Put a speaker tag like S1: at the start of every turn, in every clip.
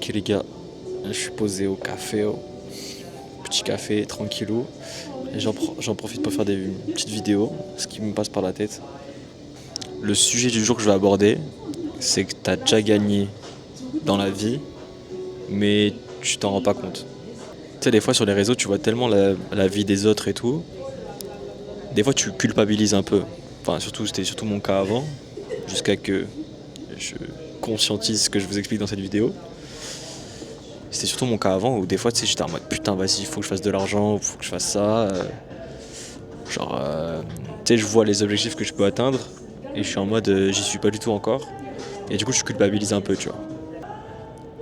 S1: Ok les gars, je suis posé au café, au petit café tranquillou. Et j'en profite pour faire des petites vidéos, ce qui me passe par la tête. Le sujet du jour que je vais aborder, c'est que t'as déjà gagné dans la vie, mais tu t'en rends pas compte. Tu sais, des fois sur les réseaux, tu vois tellement la vie des autres et tout. Des fois, tu culpabilises un peu. Enfin, c'était surtout mon cas avant, jusqu'à que je conscientise ce que je vous explique dans cette vidéo. C'était surtout mon cas avant où des fois, tu sais, j'étais en mode putain, vas-y, faut que je fasse de l'argent, faut que je fasse ça. Genre, tu sais, je vois les objectifs que je peux atteindre et je suis en mode j'y suis pas du tout encore. Et du coup, je culpabilise un peu, tu vois.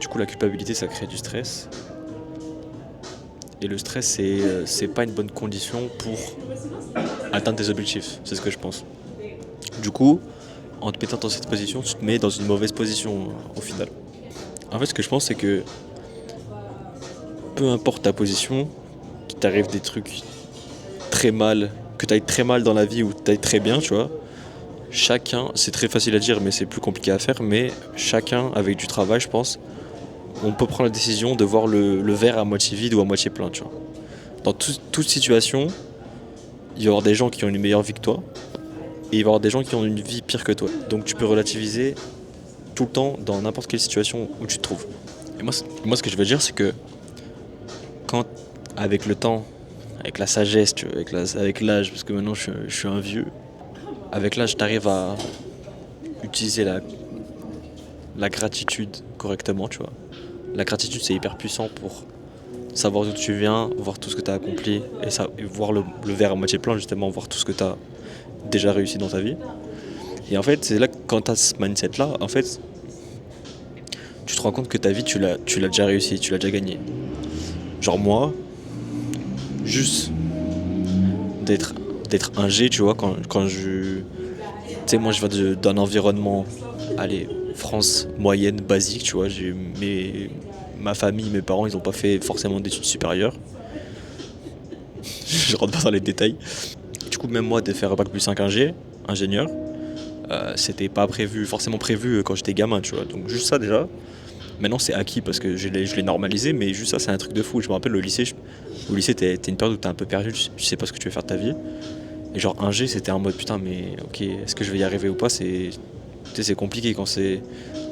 S1: Du coup, la culpabilité, ça crée du stress. Et le stress, c'est pas une bonne condition pour atteindre tes objectifs. C'est ce que je pense. Du coup, en te mettant dans cette position, tu te mets dans une mauvaise position au final. En fait, ce que je pense, c'est que peu importe ta position, qu'il t'arrive des trucs très mal, que t'ailles très mal dans la vie ou que t'ailles très bien, tu vois, chacun, c'est très facile à dire, mais c'est plus compliqué à faire, mais chacun, avec du travail, je pense, on peut prendre la décision de voir le verre à moitié vide ou à moitié plein, tu vois. Dans toute situation, il va y avoir des gens qui ont une meilleure vie que toi, et il va y avoir des gens qui ont une vie pire que toi. Donc tu peux relativiser tout le temps dans n'importe quelle situation où tu te trouves. Et moi ce que je veux dire, c'est que quand, avec le temps, avec la sagesse, tu vois, avec l'âge, parce que maintenant je suis un vieux, avec l'âge, tu arrives à utiliser la gratitude correctement, tu vois. La gratitude, c'est hyper puissant pour savoir d'où tu viens, voir tout ce que tu as accompli et voir le verre à moitié plein, justement, voir tout ce que tu as déjà réussi dans ta vie. Et en fait, c'est là que quand tu as ce mindset-là, en fait, tu te rends compte que ta vie, tu l'as déjà réussi, tu l'as déjà gagné. Genre moi, juste d'être d'être un G, tu vois, quand je... Tu sais, moi, je viens d'un environnement, allez, France moyenne, basique, tu vois. Ma famille, mes parents, ils ont pas fait forcément d'études supérieures. Je rentre pas dans les détails. Du coup, même moi, de faire bac plus 5 ingénieur, c'était pas forcément prévu quand j'étais gamin, tu vois. Donc juste ça déjà. Maintenant, c'est acquis parce que je l'ai normalisé, mais juste ça, c'est un truc de fou. Je me rappelle au lycée, t'es une période où t'es un peu perdu, tu sais pas ce que tu veux faire de ta vie. Et genre ingé, c'était en mode putain, mais ok, est-ce que je vais y arriver ou pas? C'est compliqué quand c'est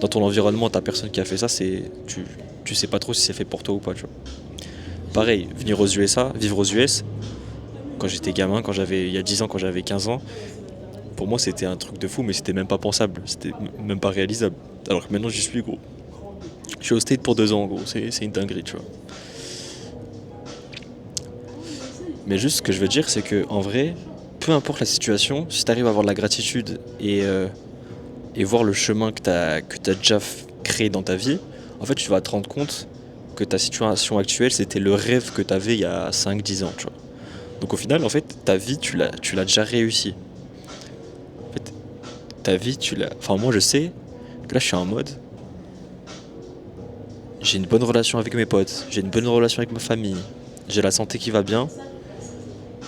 S1: dans ton environnement, t'as personne qui a fait ça, tu sais pas trop si c'est fait pour toi ou pas, tu vois. Pareil, vivre aux US, quand j'étais gamin, il y a 10 ans, quand j'avais 15 ans, pour moi c'était un truc de fou, mais c'était même pas pensable, c'était même pas réalisable. Alors que maintenant j'y suis, gros. Je suis au State pour 2 ans, gros, c'est une dinguerie, tu vois. Mais juste ce que je veux dire, c'est que en vrai, peu importe la situation, si t'arrives à avoir de la gratitude et voir le chemin que t'as déjà créé dans ta vie, en fait tu vas te rendre compte que ta situation actuelle c'était le rêve que t'avais il y a 5 10 ans, tu vois. Donc au final, en fait, ta vie tu l'as déjà réussi. En fait, ta vie tu l'as... Enfin moi je sais que là je suis en mode, j'ai une bonne relation avec mes potes, j'ai une bonne relation avec ma famille, j'ai la santé qui va bien,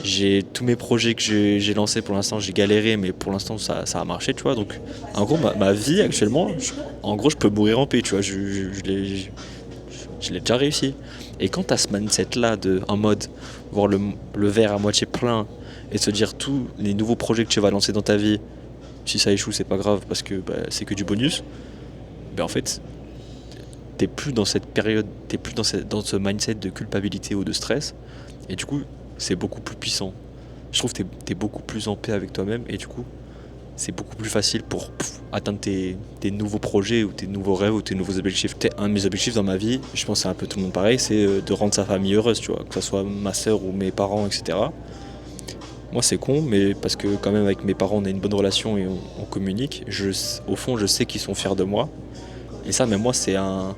S1: j'ai tous mes projets que j'ai lancés pour l'instant, j'ai galéré, mais pour l'instant ça a marché, tu vois. Donc en gros, ma vie actuellement, en gros, je peux mourir en paix, tu vois. Je l'ai déjà réussi. Et quand t'as ce mindset-là, en mode voir le verre à moitié plein et se dire tous les nouveaux projets que tu vas lancer dans ta vie, si ça échoue, c'est pas grave parce que c'est que du bonus, en fait, t'es plus dans cette période, t'es plus dans ce mindset de culpabilité ou de stress. Et du coup, c'est beaucoup plus puissant. Je trouve que t'es beaucoup plus en paix avec toi-même et du coup, c'est beaucoup plus facile pour atteindre tes nouveaux projets ou tes nouveaux rêves ou tes nouveaux objectifs. Un de mes objectifs dans ma vie, je pense que c'est un peu tout le monde pareil, c'est de rendre sa famille heureuse, tu vois, que ce soit ma soeur ou mes parents, etc. Moi, c'est con, mais parce que quand même avec mes parents, on a une bonne relation et on communique. Au fond, je sais qu'ils sont fiers de moi. Et ça, même moi, c'est un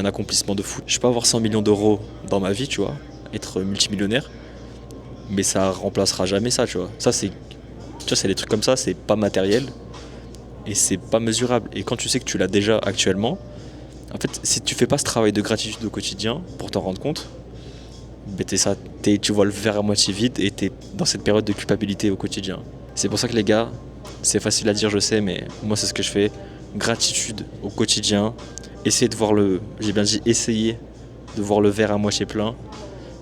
S1: accomplissement de fou. Je peux avoir 100 millions d'euros dans ma vie, tu vois, être multimillionnaire, mais ça remplacera jamais ça, tu vois. Tu vois, c'est des trucs comme ça, c'est pas matériel et c'est pas mesurable. Et quand tu sais que tu l'as déjà actuellement, en fait, si tu fais pas ce travail de gratitude au quotidien pour t'en rendre compte, tu vois le verre à moitié vide et t'es dans cette période de culpabilité au quotidien. C'est pour ça que les gars, c'est facile à dire, je sais, mais moi c'est ce que je fais. Gratitude au quotidien essayer de voir j'ai bien dit essayer de voir le verre à moitié plein,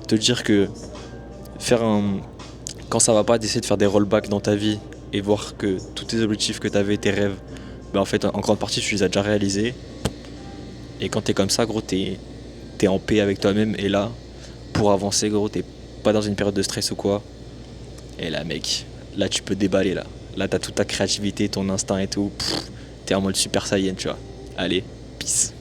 S1: te dire que faire un, quand ça va pas, d'essayer de faire des rollbacks dans ta vie et voir que tous tes objectifs que t'avais, tes rêves, en fait en grande partie tu les as déjà réalisés. Et quand t'es comme ça, gros, t'es en paix avec toi-même. Et là, pour avancer, gros, t'es pas dans une période de stress ou quoi. Et là, mec, là, tu peux déballer, là. Là, t'as toute ta créativité, ton instinct et tout. T'es en mode super saiyan, tu vois. Allez, peace.